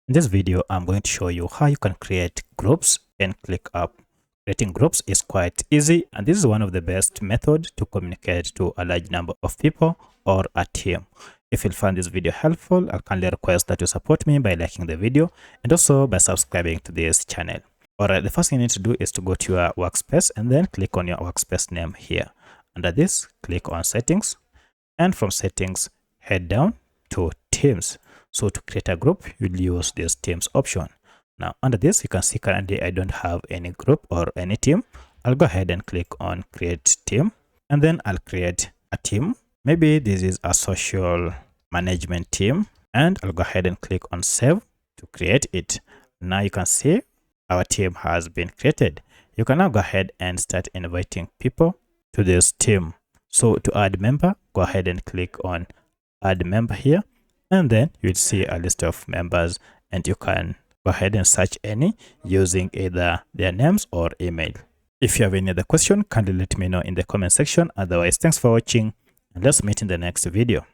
In this video, I'm going to show you how you can create groups in ClickUp. Creating groups is quite easy, and this is one of the best methods to communicate to a large number of people or a team. If you find this video helpful, I'll kindly request that you support me by liking the video and also by subscribing to this channel. Alright, the first thing you need to do is to go to your workspace and then click on your workspace name here. Under this, click on settings, and from settings, head down to teams. So to create a group, you'll use this teams option. Now under this, you can see currently I don't have any group or any team. I'll go ahead and click on create team, and then I'll create a team. Maybe this is a social management team, and I'll go ahead and click on save to create it. Now you can see our team has been created. You can now go ahead and start inviting people to this team. So to add member, go ahead and click on add member here, and then you'll see a list of members, and you can go ahead and search any using either their names or email. If you have any other question, kindly let me know in the comment section. Otherwise, thanks for watching, and let's meet in the next video.